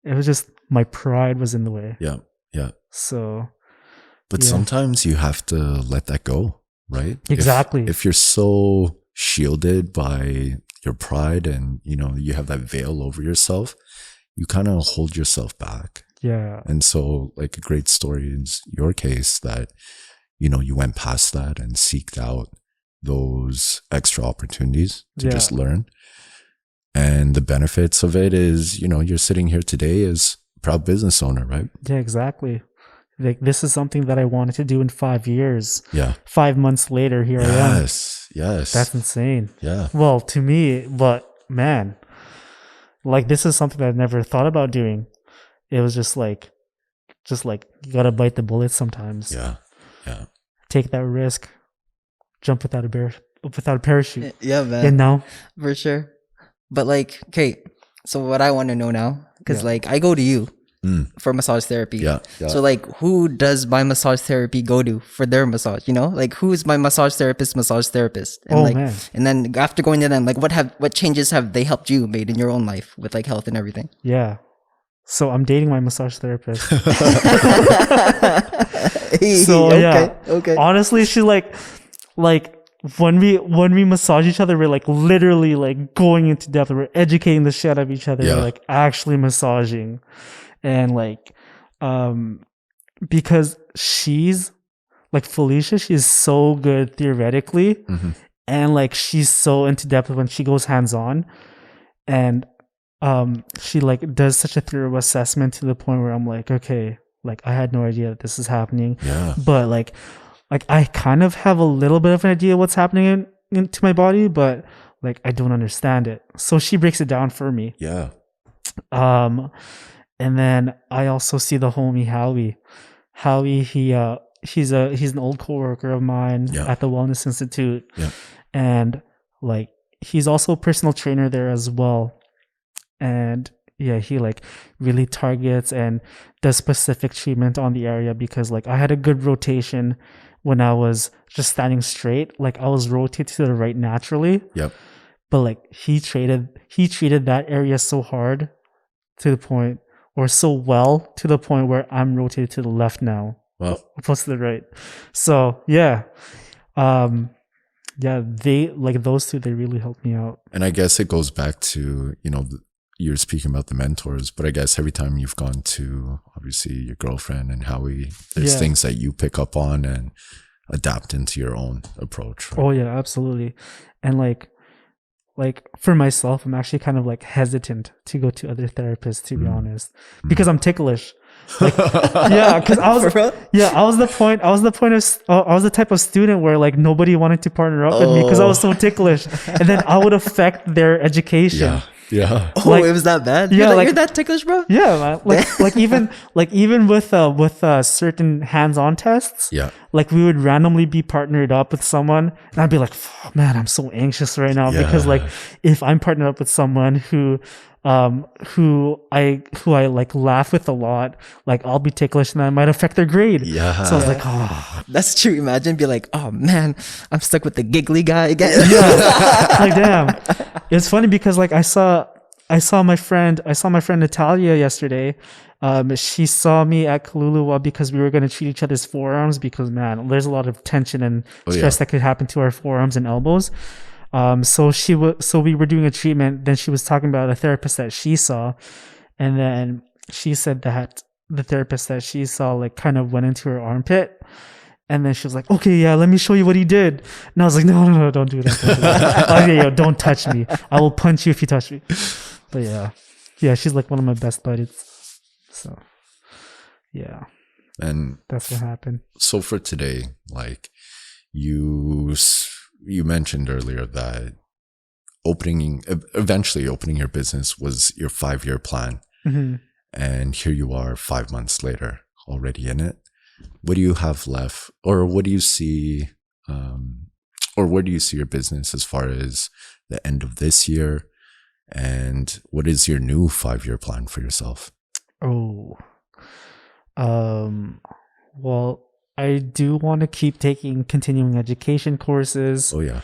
It was just, my pride was in the way. Yeah. Yeah. So. But sometimes you have to let that go, right? Exactly. If you're so shielded by your pride and, you know, you have that veil over yourself, you kind of hold yourself back. Yeah. And so like a great story is your case that, you know, you went past that and seeked out those extra opportunities to just learn. And the benefits of it is, you know, you're sitting here today as a proud business owner, right? Yeah, exactly. Like, this is something that I wanted to do in 5 years. Yeah. 5 months later, here I am. Yes. That's insane. Yeah. Well, to me, but man, like, this is something that I've never thought about doing. It was just like you gotta bite the bullet sometimes. Yeah. Yeah. Take that risk. Jump without a parachute. Yeah, man. You know? For sure. But like, okay, so what I want to know now, because like, I go to you for massage therapy. Yeah. So like, who does my massage therapy go to for their massage? You know, like, who is my massage therapist? And like, man. And then after going to them, like, what changes have they helped you made in your own life with like health and everything? Yeah. So I'm dating my massage therapist. Hey, So yeah, okay. honestly, she like when we massage each other, we're like literally like going into depth. We're educating the shit out of each other. Yeah. We're like actually massaging, and like, because she's like Felicia, she's so good theoretically, and like she's so into depth when she goes hands on, and she like does such a thorough assessment to the point where I'm like, okay, like I had no idea that this is happening, but like I kind of have a little bit of an idea what's happening into my body, but like I don't understand it. So she breaks it down for me. Yeah. And then I also see the homie Howie. Howie, he's an old coworker of mine at the Wellness Institute. Yeah. And like he's also a personal trainer there as well. And yeah, he like really targets and does specific treatment on the area, because like I had a good rotation when I was just standing straight. Like I was rotated to the right naturally. Yep. But like he treated that area so hard to the point, or so well to the point where I'm rotated to the left now. Well, opposed to the right. So yeah. Yeah, they like those two, they really helped me out. and I guess it goes back to, you're speaking about the mentors, but I guess every time you've gone to obviously your girlfriend and Howie, there's things that you pick up on and adapt into your own approach. Right? Oh yeah, absolutely. And like for myself, I'm actually kind of like hesitant to go to other therapists, to be honest, because I'm ticklish. Like, yeah, because I was the type of student where like nobody wanted to partner up with me because I was so ticklish, and then I would affect their education. Yeah. Oh, Like, it was that bad? yeah, You're like- that ticklish, bro? Yeah, man. Even with certain hands-on tests, Yeah. like we would randomly be partnered up with someone, and I'd be like, "Fuck, man, I'm so anxious right now," because like if I'm partnered up with someone who I like laugh with a lot, like I'll be ticklish and that might affect their grade. Yeah. So I was like, oh, That's true. Imagine be like, oh man, I'm stuck with the giggly guy again. like damn. It's funny because like I saw my friend Natalia yesterday. She saw me at Kaluluwa because we were going to treat each other's forearms, because man, there's a lot of tension and stress that could happen to our forearms and elbows. So we were doing a treatment. Then she was talking about a therapist that she saw, and then she said that the therapist that she saw like kind of went into her armpit, and then she was like, "Okay, yeah, let me show you what he did." And I was like, "No, don't do that. Don't do that. Okay, yo, don't touch me. I will punch you if you touch me." But yeah, she's like one of my best buddies. So yeah, And that's what happened. so for today, like you mentioned earlier that eventually opening your business was your 5-year plan. Mm-hmm. And here you are 5 months later, already in it. What do you have left, or what do you see, or where do you see your business as far as the end of this year? And what is your new 5-year plan for yourself? Oh, well, I do want to keep taking continuing education courses. Oh yeah.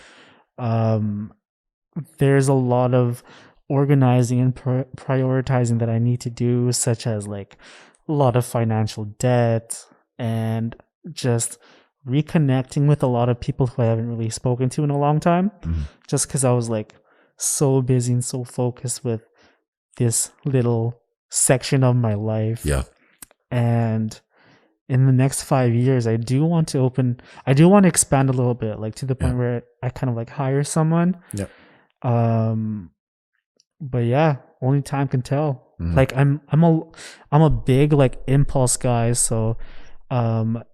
There's a lot of organizing and prioritizing that I need to do, such as like a lot of financial debt and just reconnecting with a lot of people who I haven't really spoken to in a long time, just because I was like so busy and so focused with this little section of my life. Yeah. And in the next 5 years, I do want to expand a little bit, like to the point where I kind of like hire someone. Yeah. But yeah, only time can tell. Like I'm a big like impulse guy, so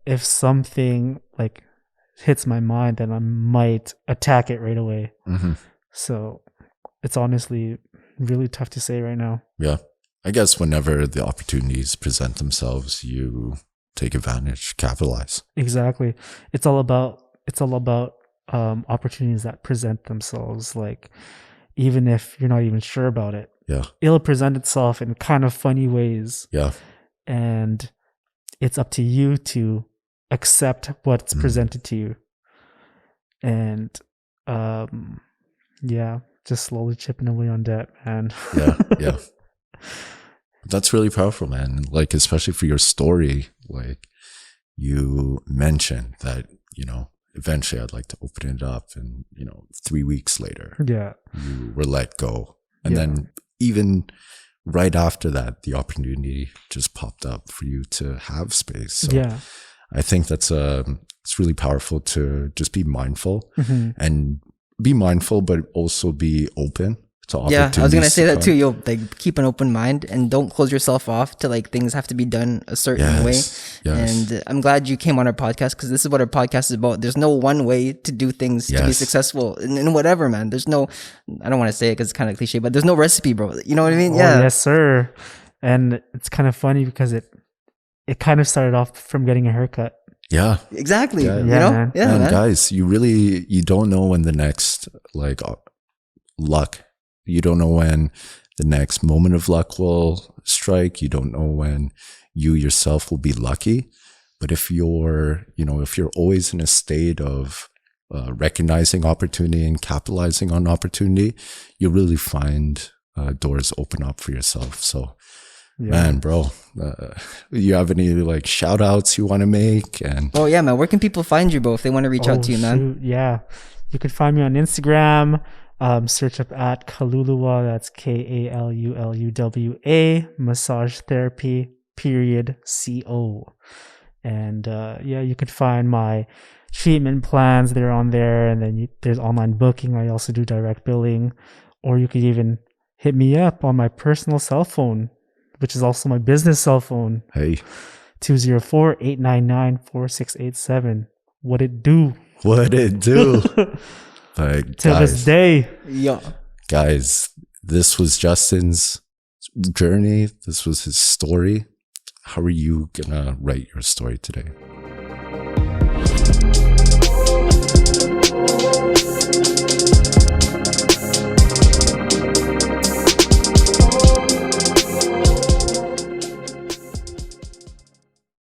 if something like hits my mind, then I might attack it right away. So it's honestly really tough to say right now. Yeah. I guess whenever the opportunities present themselves, you take advantage, capitalize. Exactly. It's all about opportunities that present themselves. Like even if you're not even sure about it, it'll present itself in kind of funny ways. Yeah. And it's up to you to accept what's presented to you. And just slowly chipping away on debt, man. Yeah. That's really powerful, man. Like, especially for your story, like you mentioned that, eventually I'd like to open it up, and, 3 weeks later, Yeah. you were let go. And then even right after that, the opportunity just popped up for you to have space. So I think it's really powerful to just be mindful and be mindful, but also be open to opportunities. Yeah, I was gonna say that too. Yo, like, keep an open mind and don't close yourself off to like things have to be done a certain way. Yes. And I'm glad you came on our podcast, because this is what our podcast is about. There's no one way to do things to be successful in whatever, man. There's no, I don't want to say it because it's kind of cliche, but there's no recipe, bro. You know what I mean? Oh, yes, sir. And it's kind of funny because it kind of started off from getting a haircut. Yeah, exactly. Yeah. You know, man. man. Guys, you don't know when the next luck. You don't know when the next moment of luck will strike. You don't know when you yourself will be lucky. But if you're always in a state of recognizing opportunity and capitalizing on opportunity, you'll really find doors open up for yourself. So, man, bro, you have any like shout outs you want to make? And oh yeah, man, where can people find you, bro, if they want to reach out to you, man? Shoot. Yeah, you can find me on Instagram. Search up at Kaluluwa. That's KALULUWA massage therapy .co. And you can find my treatment plans. They're on there, and then there's online booking. I also do direct billing, or you could even hit me up on my personal cell phone, which is also my business cell phone. Hey, 204-899-4687. What it do? What it do? Like, to this day. Yeah. Guys, this was Justin's journey. This was his story. How are you gonna write your story today?